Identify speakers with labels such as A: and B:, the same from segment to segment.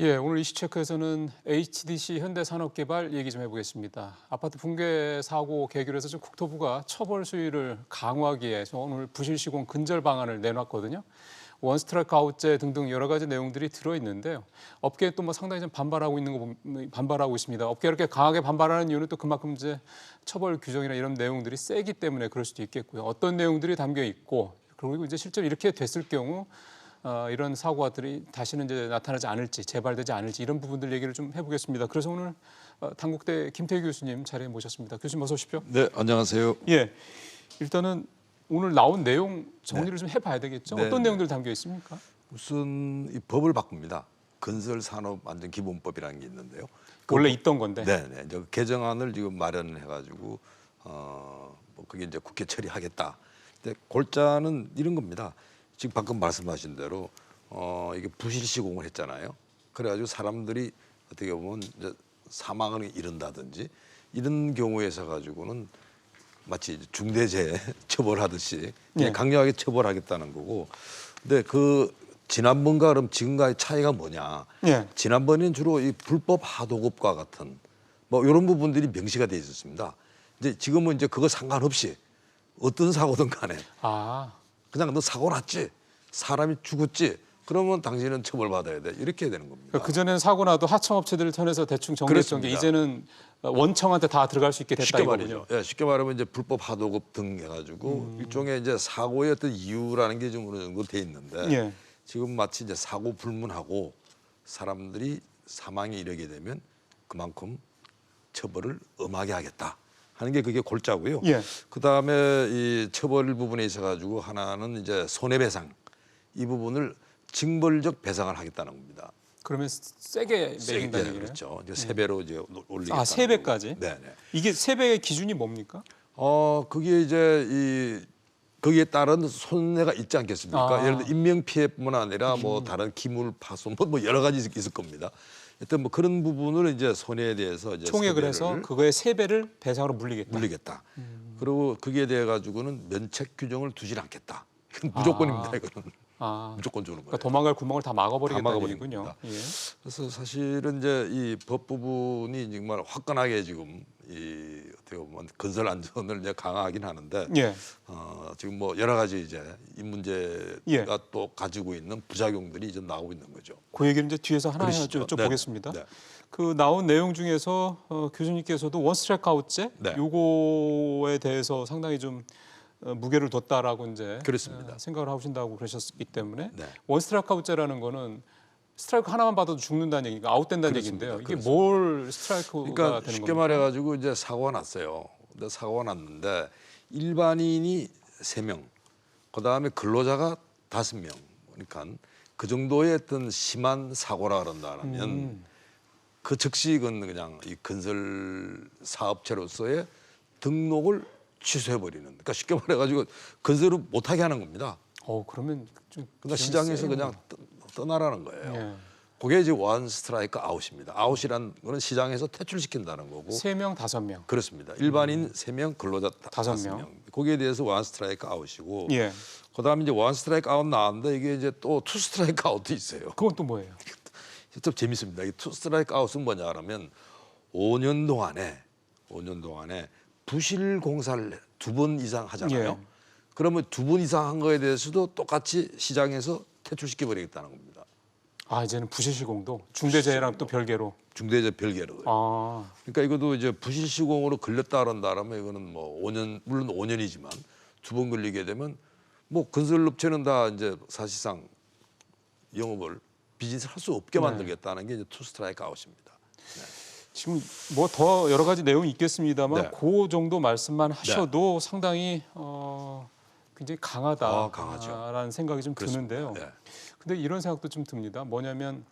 A: 예, 오늘 이슈체크에서는 HDC 현대산업개발 얘기 좀 해보겠습니다. 아파트 붕괴 사고 계기로 해서 좀 국토부가 처벌 수위를 강화하기 위해서 오늘 부실시공 근절 방안을 내놨거든요. 원스트라이크 아웃제 등등 여러 가지 내용들이 들어있는데요. 업계에 또 뭐 상당히 좀 반발하고 있습니다. 업계 이렇게 강하게 반발하는 이유는 또 그만큼 이제 처벌 규정이나 이런 내용들이 세기 때문에 그럴 수도 있겠고요. 어떤 내용들이 담겨 있고 그리고 이제 실제로 이렇게 됐을 경우 이런 사고들이 다시는 이제 나타나지 않을지 재발되지 않을지 이런 부분들 얘기를 좀 해보겠습니다. 그래서 오늘 단국대 김태희 교수님 자리에 모셨습니다. 교수님 어서 오십시오.
B: 네, 안녕하세요.
A: 예, 일단은 오늘 나온 내용 정리를 좀 해봐야 되겠죠.
B: 네,
A: 어떤
B: 네.
A: 내용들 담겨 있습니까?
B: 우선 이 법을 바꿉니다. 건설산업안전기본법이라는 게 있는데요.
A: 원래 있던 건데.
B: 네, 네. 이제 개정안을 지금 마련을 해가지고 뭐 그게 이제 국회 처리하겠다. 근데 골자는 이런 겁니다. 지금 방금 말씀하신 대로 이게 부실시공을 했잖아요. 그래가지고 사람들이 어떻게 보면 이제 사망을 이른다든지 이런 경우에서 가지고는 마치 중대재해 처벌하듯이
A: 예.
B: 강력하게 처벌하겠다는 거고. 근데 그 지난번과 그럼 지금과의 차이가 뭐냐?
A: 예.
B: 지난번에는 주로 이 불법 하도급과 같은 뭐 이런 부분들이 명시가 돼 있었습니다. 이제 지금은 이제 그거 상관없이 어떤 사고든 간에
A: 아,
B: 그냥 너 사고 났지, 사람이 죽었지, 그러면 당신은 처벌받아야 돼. 이렇게 해야 되는 겁니다.
A: 그러니까 그전에는 사고 나도 하청업체들을 통해서 대충 정리했던 게
B: 그렇습니다.
A: 이제는 원청한테 다 들어갈 수 있게 됐다
B: 쉽게
A: 이거군요.
B: 말이죠. 예, 쉽게 말하면 이제 불법 하도급 등 해가지고 일종의 이제 사고의 어떤 이유라는 게 좀 어느 정도 돼 있는데
A: 예.
B: 지금 마치 이제 사고 불문하고 사람들이 사망에 이르게 되면 그만큼 처벌을 엄하게 하겠다 하는 게 그게 골자고요.
A: 예.
B: 그 다음에 이 처벌 부분에 있어가지고 하나는 이제 손해배상 이 부분을 징벌적 배상을 하겠다는 겁니다.
A: 그러면 세게 매긴다는 얘기네요.
B: 그렇죠. 이제 세 배로 이제 올리겠다.
A: 아, 3배까지?
B: 네, 네.
A: 이게 3배의 기준이 뭡니까?
B: 그게 이제 이 거기에 따른 손해가 있지 않겠습니까?
A: 아.
B: 예를 들어 인명 피해뿐만 아니라 뭐 다른 기물 파손 뭐 여러 가지 있을 겁니다. 하여튼 뭐 그런 부분을 이제 손해에 대해서 이제
A: 총액을
B: 손해를
A: 해서 그거의 3배를 배상으로 물리겠다.
B: 물리겠다. 그리고 그게 돼 가지고는 면책 규정을 두질 않겠다. 이건 무조건입니다. 이거는
A: 아,
B: 무조건 주는 거예요.
A: 그러니까 도망갈 구멍을 다 막아버리겠다는
B: 다 막아버린
A: 얘기군요.
B: 겁니다.
A: 예.
B: 그래서 사실은 이제 이 법 부분이 정말 화끈하게 지금 이 어떻게 보면 건설 안전을 이제 강화하긴 하는데
A: 예.
B: 지금 뭐 여러 가지 이제 이 문제가
A: 예.
B: 또 가지고 있는 부작용들이 좀 나오고 있는 거죠.
A: 그 얘기를 이제 뒤에서 하나하나
B: 그러시죠.
A: 여쭤보겠습니다.
B: 네.
A: 그 나온 내용 중에서 교수님께서도 원스트라이크 아웃제
B: 네.
A: 요거에 대해서 상당히 좀 무게를 뒀다라고 이제
B: 그렇습니다.
A: 생각을 하신다고 그러셨기 때문에
B: 네.
A: 원스트라이크 아웃제라는 거는 스트라이크 하나만 받아도 죽는다는 얘기가 아웃된다는
B: 그렇습니다.
A: 얘기인데요. 이게
B: 그렇습니다.
A: 뭘 스트라이크가
B: 그러니까
A: 되는
B: 쉽게
A: 겁니까?
B: 말해가지고 이제 사고가 났어요. 근데 사고가 났는데 일반인이 3명, 그 다음에 근로자가 5명. 그러니까 그 정도의 어떤 심한 사고라 그런다면 그 즉시 이건 그냥 이 건설 사업체로서의 등록을 취소해버리는. 그러니까 쉽게 말해가지고 건설을 못하게 하는 겁니다.
A: 그러면 좀
B: 그러니까
A: 기분이
B: 시장에서
A: 세요.
B: 그냥 떠나라는 거예요.
A: 예.
B: 그게 이제 원 스트라이크 아웃입니다. 아웃이란 거는 시장에서 퇴출시킨다는 거고.
A: 3명, 5명.
B: 그렇습니다. 일반인 3명, 근로자
A: 다섯
B: 5명. 거기에 대해서 원 스트라이크 아웃이고.
A: 예.
B: 그다음에 이제 원 스트라이크 아웃 나왔는데 이게 이제 또 투 스트라이크 아웃도 있어요.
A: 그건 또 뭐예요?
B: 좀 재밌습니다. 이 투 스트라이크 아웃은 뭐냐 그러면 5년 동안에 부실 공사를 2번 이상 하잖아요.
A: 예.
B: 그러면 2번 이상 한 거에 대해서도 똑같이 시장에서 퇴출시켜 버리겠다는 겁니다.
A: 아, 이제는 부실시공도 중대재해랑 또 별개로.
B: 중대재해 별개로.
A: 아,
B: 그러니까 이것도 이제 부실시공으로 걸렸다 그런다면 이거는 뭐 5년 물론 5년이지만 2번 걸리게 되면 뭐 건설업체는 다 이제 사실상 영업을 비즈니스를 할 수 없게
A: 네.
B: 만들겠다는 게 이제 투 스트라이크 아웃입니다.
A: 지금 뭐 더 여러 가지 내용이 있겠습니다만
B: 네.
A: 그 정도 말씀만 하셔도 상당히 굉장히 강하다라는
B: 강하죠.
A: 생각이 좀
B: 그렇습니다.
A: 드는데요.
B: 네.
A: 근데 이런 생각도 좀 듭니다. 뭐냐면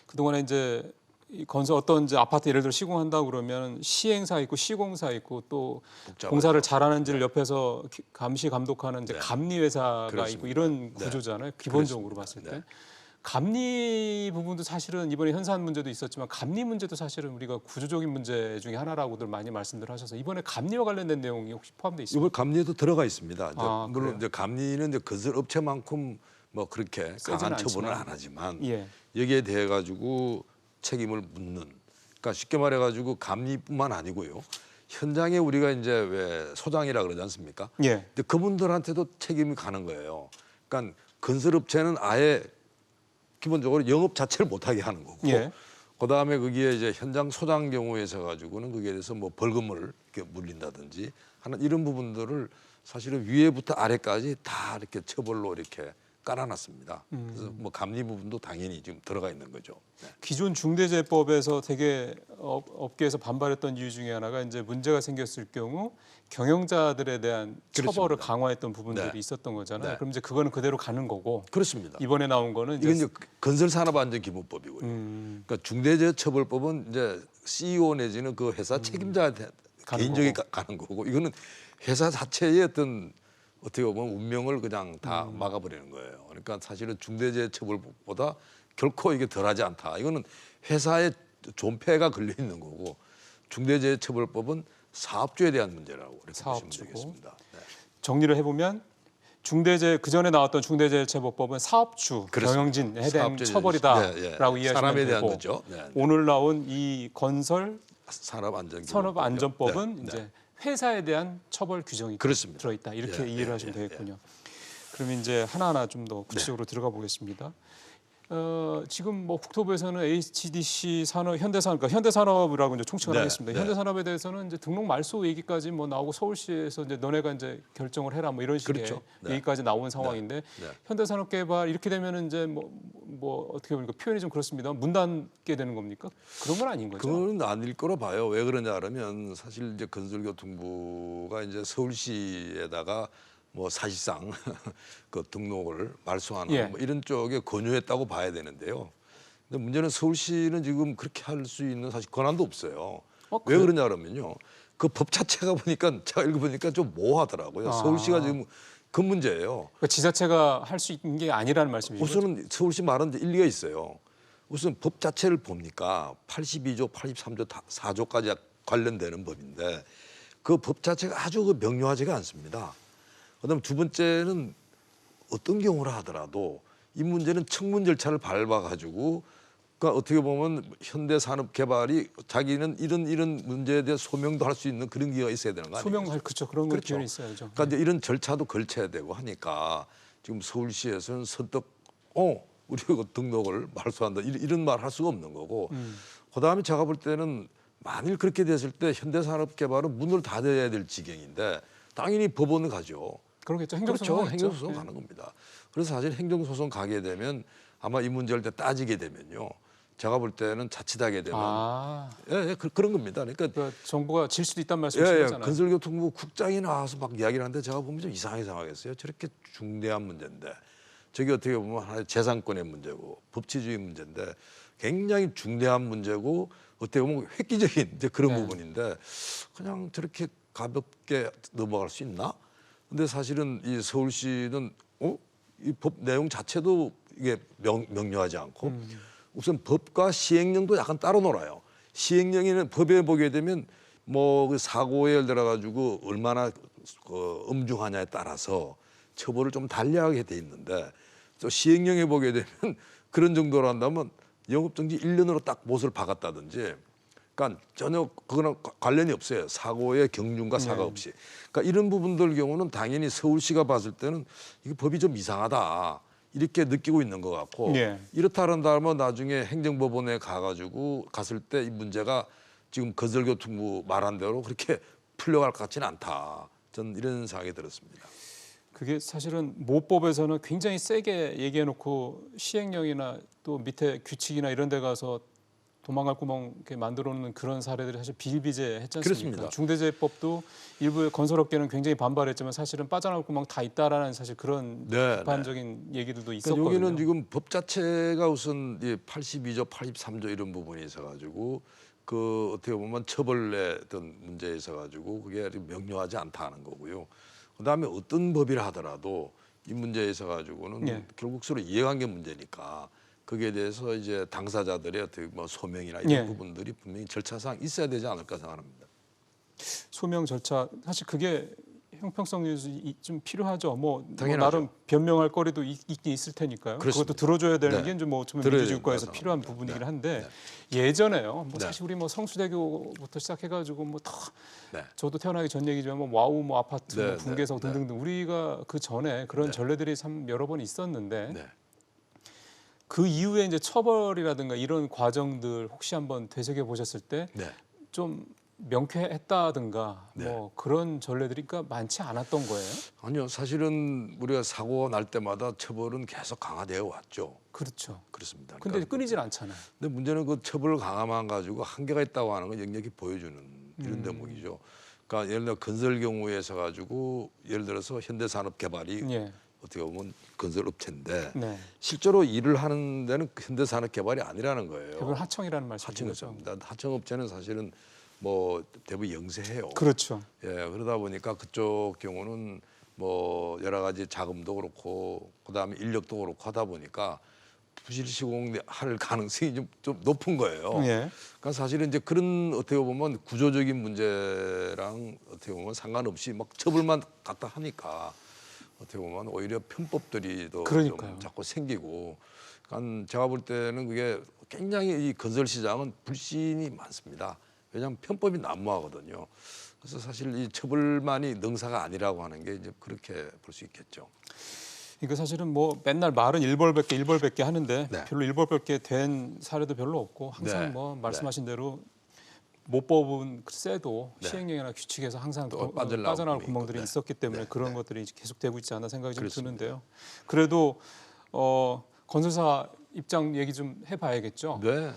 A: 그동안에 이제 이 건설 어떤 이제 아파트 예를 들어 시공한다 그러면 시행사 있고 시공사 있고 또
B: 복잡하죠.
A: 공사를 잘하는지를 옆에서 감시 감독하는 이제
B: 네.
A: 감리 회사가
B: 그렇습니다.
A: 있고 이런
B: 네.
A: 구조잖아요. 기본적으로
B: 그렇습니다.
A: 봤을 때.
B: 네.
A: 감리 부분도 사실은 이번에 현산 문제도 있었지만 감리 문제도 사실은 우리가 구조적인 문제 중에 하나라고들 많이 말씀들 하셔서 이번에 감리와 관련된 내용이 혹시 포함돼 있습니까?
B: 이번 감리에도 들어가 있습니다. 이제
A: 아,
B: 물론
A: 그래요?
B: 이제 감리는 이제 건설 업체만큼 뭐 그렇게
A: 세지는
B: 강한 처분은
A: 않지만.
B: 안 하지만
A: 예.
B: 여기에 대해 가지고 책임을 묻는, 그러니까 쉽게 말해 가지고 감리뿐만 아니고요. 현장에 우리가 이제 왜 소장이라 그러지 않습니까?
A: 예.
B: 근데 그분들한테도 책임이 가는 거예요. 그러니까 건설업체는 아예 기본적으로 영업 자체를 못하게 하는 거고,
A: 예.
B: 그다음에 거기에 이제 현장 소장 경우에 있어 가지고는 거기에 대해서 뭐 벌금을 이렇게 물린다든지 하는 이런 부분들을 사실은 위에부터 아래까지 다 이렇게 처벌로 이렇게 깔아놨습니다. 그래서 뭐 감리 부분도 당연히 지금 들어가 있는 거죠. 네.
A: 기존 중대재해법에서 되게 업계에서 반발했던 이유 중에 하나가 이제 문제가 생겼을 경우 경영자들에 대한 처벌을
B: 그렇습니다.
A: 강화했던 부분들이
B: 네.
A: 있었던 거잖아요.
B: 네.
A: 그럼 이제 그거는 그대로 가는 거고
B: 그렇습니다.
A: 이번에 나온 거는
B: 이건
A: 이제
B: 이제 건설산업안전기본법이고요. 그러니까 중대재해처벌법은 이제 CEO 내지는 그 회사 책임자한테
A: 가는
B: 개인적인
A: 거고.
B: 가는 거고, 이거는 회사 자체의 어떻게 보면 운명을 그냥 다 막아버리는 거예요. 그러니까 사실은 중대재해처벌법보다 결코 이게 덜하지 않다. 이거는 회사의 존폐가 걸려 있는 거고, 중대재해처벌법은 사업주에 대한 문제라고 이렇게 보시면
A: 사업주고.
B: 되겠습니다. 네.
A: 정리를 해보면 그 전에 나왔던 중대재해처벌법은 사업주,
B: 그렇습니다.
A: 경영진에 대한
B: 사업주에
A: 처벌이다라고
B: 예, 예.
A: 이해하시면
B: 사람에
A: 되고
B: 대한 거죠. 네, 네.
A: 오늘 나온 이 건설
B: 산업안전법은
A: 산업안전법은 이제 회사에 대한 처벌 규정이
B: 그렇습니다.
A: 들어있다 이렇게
B: 예,
A: 이해를
B: 예,
A: 하시면
B: 예,
A: 되겠군요. 그럼 이제 하나하나 좀 더 구체적으로 들어가 보겠습니다. 지금 뭐 국토부에서는 HDC 산업, 현대산업, 그러니까 현대산업이라고 이제 총칭을
B: 네,
A: 하겠습니다.
B: 네.
A: 현대산업에 대해서는 이제 등록 말소 얘기까지 뭐 나오고 서울시에서 이제 너네가 이제 결정을 해라 뭐 이런 식의
B: 그렇죠. 네.
A: 얘기까지 나온 상황인데
B: 네.
A: 현대산업개발 이렇게 되면은 이제 뭐 어떻게 보니까 표현이 좀 그렇습니다. 문 닫게 되는 겁니까? 그런 건 아닌 거죠.
B: 그건 아닐 거로 봐요. 왜 그러냐 그러면 사실 이제 건설교통부가 이제 서울시에다가 뭐 사실상 그 등록을 말소하는
A: 예.
B: 뭐 이런 쪽에 권유했다고 봐야 되는데요. 근데 문제는 서울시는 지금 그렇게 할 수 있는 사실 권한도 없어요. 왜
A: 그래요?
B: 그러냐 그러면요. 그 법 자체가 보니까 제가 읽어보니까 좀 모호하더라고요.
A: 아.
B: 서울시가 지금 그 문제예요.
A: 그러니까 지자체가 할 수 있는 게 아니라는 말씀이시죠?
B: 우선은 서울시 말은 이제 일리가 있어요. 우선 법 자체를 봅니까 82조, 83조, 4조까지 관련되는 법인데 그 법 자체가 아주 그 명료하지가 않습니다. 그다음 두 번째는 어떤 경우라 하더라도 이 문제는 청문 절차를 밟아가지고 그러니까 어떻게 보면 현대산업개발이 자기는 이런 문제에 대해 소명도 할 수 있는 그런 기회가 있어야 되는 거 아니에요?
A: 소명할 그렇죠. 그런 건
B: 그렇죠.
A: 기회는 있어야죠.
B: 그러니까 이제 이런 절차도 걸쳐야 되고 하니까 지금 서울시에서는 선뜻 우리가 그 등록을 말소한다 이런 말 할 수가 없는 거고 그다음에 제가 볼 때는 만일 그렇게 됐을 때 현대산업개발은 문을 닫아야 될 지경인데 당연히 법원을 가죠.
A: 그러겠죠.
B: 그렇죠.
A: 행정소송
B: 행정소송 가는 겁니다. 그래서 사실 행정소송 가게 되면 아마 이 문제를 따지게 되면요. 제가 볼 때는 자칫하게 되면 그런 겁니다. 그러니까
A: 정부가 질 수도 있다는
B: 예,
A: 말씀이시잖아요.
B: 건설교통부 국장이 나와서 막 이야기를 하는데 제가 보면 좀 이상하게 생각했어요. 저렇게 중대한 문제인데 저게 어떻게 보면 하나의 재산권의 문제고 법치주의 문제인데 굉장히 중대한 문제고 어떻게 보면 획기적인 이제 그런
A: 네.
B: 부분인데 그냥 저렇게 가볍게 넘어갈 수 있나? 근데 사실은 이 서울시는 이 법 내용 자체도 이게 명료하지 않고 우선 법과 시행령도 약간 따로 놀아요. 시행령에는 법에 보게 되면 뭐 그 사고에 예를 들어 가지고 얼마나 엄중하냐에 따라서 처벌을 좀 달리하게 돼 있는데 또 시행령에 보게 되면 그런 정도로 한다면 영업정지 1년으로 딱 못을 박았다든지 그러니까 전혀 그거랑 관련이 없어요. 사고의 경륜과 사과 없이. 그러니까 이런 부분들 경우는 당연히 서울시가 봤을 때는 이게 법이 좀 이상하다. 이렇게 느끼고 있는 것 같고
A: 예.
B: 이렇다 한다면 나중에 행정법원에 가가지고 갔을 때 이 문제가 지금 건설교통부 말한 대로 그렇게 풀려갈 것 같지는 않다. 저는 이런 생각이 들었습니다.
A: 그게 사실은 모법에서는 굉장히 세게 얘기해놓고 시행령이나 또 밑에 규칙이나 이런 데 가서 도망갈 구멍 이렇게 만들어놓는 그런 사례들이 사실 비일비재했지 않습니까?
B: 그렇습니다.
A: 중대재해법도 일부 건설업계는 굉장히 반발했지만 사실은 빠져나올 구멍 다 있다라는 사실 그런
B: 네,
A: 비판적인 얘기들도
B: 그러니까
A: 있었거든요.
B: 여기는 지금 법 자체가 우선 82조, 83조 이런 부분이 있어가지고 그 어떻게 보면 처벌의 어떤 문제에 있어가지고 그게 명료하지 않다는 거고요. 그다음에 어떤 법이라 하더라도 이 문제에 있어가지고는
A: 예.
B: 결국 서로 이해관계 문제니까 거기에 대해서 이제 당사자들의 어떻게 뭐 소명이나 이런
A: 예.
B: 부분들이 분명히 절차상 있어야 되지 않을까 생각합니다.
A: 소명 절차 사실 그게 형평성 유지 좀 필요하죠. 뭐
B: 당연하죠.
A: 나름 변명할 거리도 있긴 있을 테니까요.
B: 그렇습니다.
A: 그것도 들어줘야 되는
B: 네.
A: 게 이제 뭐
B: 들어야
A: 민주주의국가에서
B: 된다고
A: 필요한
B: 생각합니다.
A: 부분이긴
B: 네.
A: 한데
B: 네.
A: 예전에요. 뭐
B: 네.
A: 사실 우리 뭐 성수대교부터 시작해가지고 뭐 다
B: 네.
A: 저도 태어나기 전 얘기지만 뭐 와우 뭐 아파트
B: 네,
A: 뭐 분계석
B: 네,
A: 등등등 우리가 그 전에 그런
B: 네.
A: 전례들이 참 여러 번 있었는데
B: 네.
A: 그 이후에 이제 처벌이라든가 이런 과정들 혹시 한번 되새겨 보셨을 때
B: 네.
A: 좀 명쾌했다든가
B: 네.
A: 뭐 그런 전례들이 그러니까 많지 않았던 거예요.
B: 아니요, 사실은 우리가 사고 날 때마다 처벌은 계속 강화되어 왔죠.
A: 그렇죠.
B: 그렇습니다.
A: 근데
B: 그러니까
A: 끊이질 않잖아요.
B: 근데 문제는 그 처벌 강화만 가지고 한계가 있다고 하는 건 역력히 보여주는 이런 대목이죠. 그러니까 예를 들어 건설 경우에서 가지고 예를 들어서 현대산업개발이
A: 예.
B: 어떻게 보면 건설업체인데
A: 네.
B: 실제로 일을 하는 데는 현대산업개발이 아니라는 거예요.
A: 대부분 하청이라는 말씀이죠.
B: 하청업체입니다. 하청업체는 사실은 뭐 대부분 영세해요.
A: 그렇죠.
B: 예, 그러다 보니까 그쪽 경우는 뭐 여러 가지 자금도 그렇고 그다음에 인력도 그렇고 하다 보니까 부실 시공할 가능성이 좀 높은 거예요.
A: 예.
B: 그러니까 사실은 이제 그런 어떻게 보면 구조적인 문제랑 어떻게 보면 상관없이 막 처벌만 갖다 하니까 어떻게 보면 오히려 편법들이 더
A: 그러니까요.
B: 좀 자꾸 생기고, 그러니까 제가 볼 때는 그게 굉장히 이 건설 시장은 불신이 많습니다. 왜냐하면 편법이 난무하거든요. 그래서 사실 이 처벌만이 능사가 아니라고 하는 게 이제 그렇게 볼 수 있겠죠.
A: 그러니까 사실은 뭐 맨날 말은 일벌백계 하는데
B: 네.
A: 별로 일벌백계 된 사례도 별로 없고 항상
B: 네.
A: 뭐 말씀하신 대로 모법은 세도
B: 네.
A: 시행령이나 규칙에서 항상
B: 또 빠져나올
A: 빠져나올
B: 구멍이
A: 구멍들이
B: 있고.
A: 있었기 때문에
B: 네.
A: 그런
B: 네.
A: 것들이 이제 계속되고 있지 않나 생각이 좀
B: 그렇습니다.
A: 드는데요. 그래도 건설사 입장 얘기 좀 해봐야겠죠.
B: 네.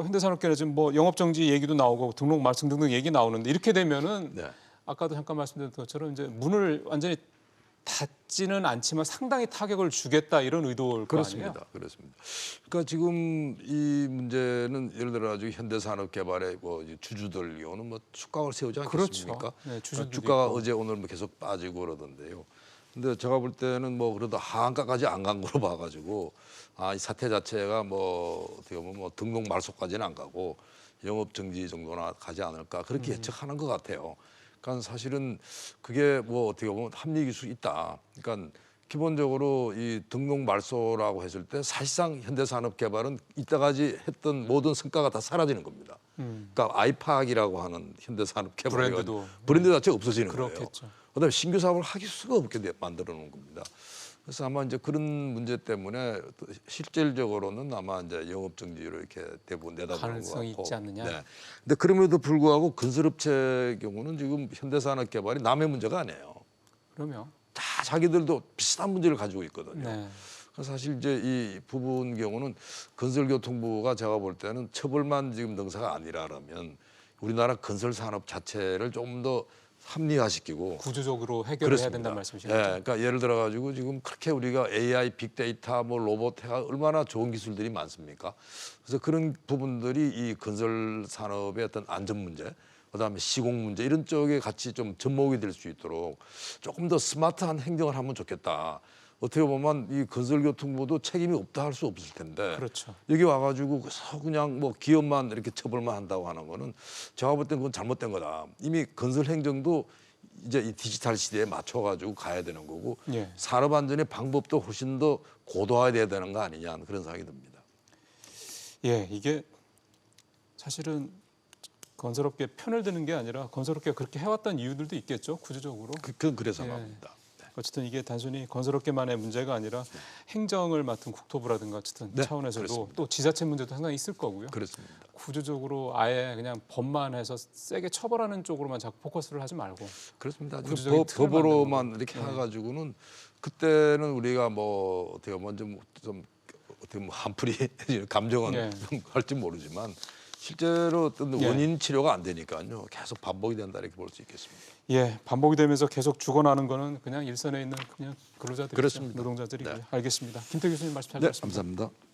A: 현대산업계는 지금 뭐 영업정지 얘기도 나오고 등록 말씀 등등 얘기 나오는데 이렇게 되면은
B: 네.
A: 아까도 잠깐 말씀드린 것처럼 이제 문을 완전히 닫지는 않지만 상당히 타격을 주겠다 이런 의도일 거 아니에요?
B: 그렇습니다. 그렇습니다. 그러니까 지금 이 문제는 예를 들어 가지고 현대산업개발의 뭐 주주들 경우는 뭐 축가를 세우지 않겠습니까?
A: 그렇죠. 네, 주주들도
B: 주가가
A: 있고.
B: 어제 오늘 뭐 계속 빠지고 그러던데요. 근데 제가 볼 때는 뭐 그래도 하한가까지 안 간 거로 봐가지고 이 사태 자체가 뭐 어떻게 보면 뭐 등록 말소까지는 안 가고 영업 정지 정도나 가지 않을까 그렇게 예측하는 것 같아요. 그러니까 사실은 그게 뭐 어떻게 보면 합리일 수 있다. 그러니까 기본적으로 이 등록 말소라고 했을 때 사실상 현대산업개발은 이때까지 했던 모든 성과가 다 사라지는 겁니다. 그러니까 아이팍이라고 하는 현대산업개발 브랜드 자체가 없어지는
A: 그렇겠죠.
B: 거예요. 그다음에 신규 사업을 하기 수가 없게 만들어 놓은 겁니다. 그래서 아마 이제 그런 문제 때문에 실질적으로는 아마 이제 영업 정지로 이렇게 대부분 내다보는 것 같고.
A: 가능성이 있지 않느냐.
B: 네. 근데 그럼에도 불구하고 건설업체 경우는 지금 현대산업개발이 남의 문제가 아니에요.
A: 그러면
B: 다 자기들도 비슷한 문제를 가지고 있거든요.
A: 네.
B: 그래서 사실 이제 이 부분 경우는 건설교통부가 제가 볼 때는 처벌만 지금 능사가 아니라면 우리나라 건설 산업 자체를 좀 더 합리화시키고
A: 구조적으로 해결을
B: 그렇습니다.
A: 해야 된다는 말씀이시죠?
B: 예, 그러니까 예를 들어 가지고 지금 그렇게 우리가 AI, 빅데이터, 뭐 로봇해가 얼마나 좋은 기술들이 많습니까? 그래서 그런 부분들이 이 건설 산업의 어떤 안전 문제, 그다음에 시공 문제 이런 쪽에 같이 좀 접목이 될 수 있도록 조금 더 스마트한 행정을 하면 좋겠다. 어떻게 보면 이 건설교통부도 책임이 없다 할 수 없을 텐데
A: 그렇죠.
B: 여기 와가지고 그냥 뭐 기업만 이렇게 처벌만 한다고 하는 거는 제가 볼 땐 그건 잘못된 거다. 이미 건설 행정도 이제 이 디지털 시대에 맞춰가지고 가야 되는 거고
A: 예.
B: 산업 안전의 방법도 훨씬 더 고도화돼야 되는 거 아니냐 그런 생각이 듭니다.
A: 예, 이게 사실은 건설업계 편을 드는 게 아니라 건설업계가 그렇게 해왔던 이유들도 있겠죠, 구조적으로.
B: 그건 그래서
A: 예.
B: 말입니다.
A: 어쨌든 이게 단순히 건설업계만의 문제가 아니라 행정을 맡은 국토부라든가 어쨌든
B: 네,
A: 차원에서도
B: 그렇습니다.
A: 또 지자체 문제도 상당히 있을 거고요.
B: 그렇습니다.
A: 구조적으로 아예 그냥 법만 해서 세게 처벌하는 쪽으로만 자꾸 포커스를 하지 말고
B: 그렇습니다.
A: 구조적인 틀을
B: 법으로만
A: 만드는
B: 이렇게
A: 거고.
B: 해가지고는 그때는 우리가 뭐 어떻게 보면 좀 어떻게 뭐 한풀이 감정은
A: 네.
B: 좀 할지 모르지만 실제로 어떤
A: 예.
B: 원인 치료가 안 되니까요. 계속 반복이 된다 이렇게 볼 수 있겠습니다.
A: 예, 반복이 되면서 계속 죽어나는 거는 그냥 일선에 있는 그냥 근로자들이죠.
B: 그렇습니다.
A: 노동자들이고요.
B: 네.
A: 알겠습니다. 김태 교수님 말씀 잘
B: 네,
A: 들었습니다.
B: 감사합니다.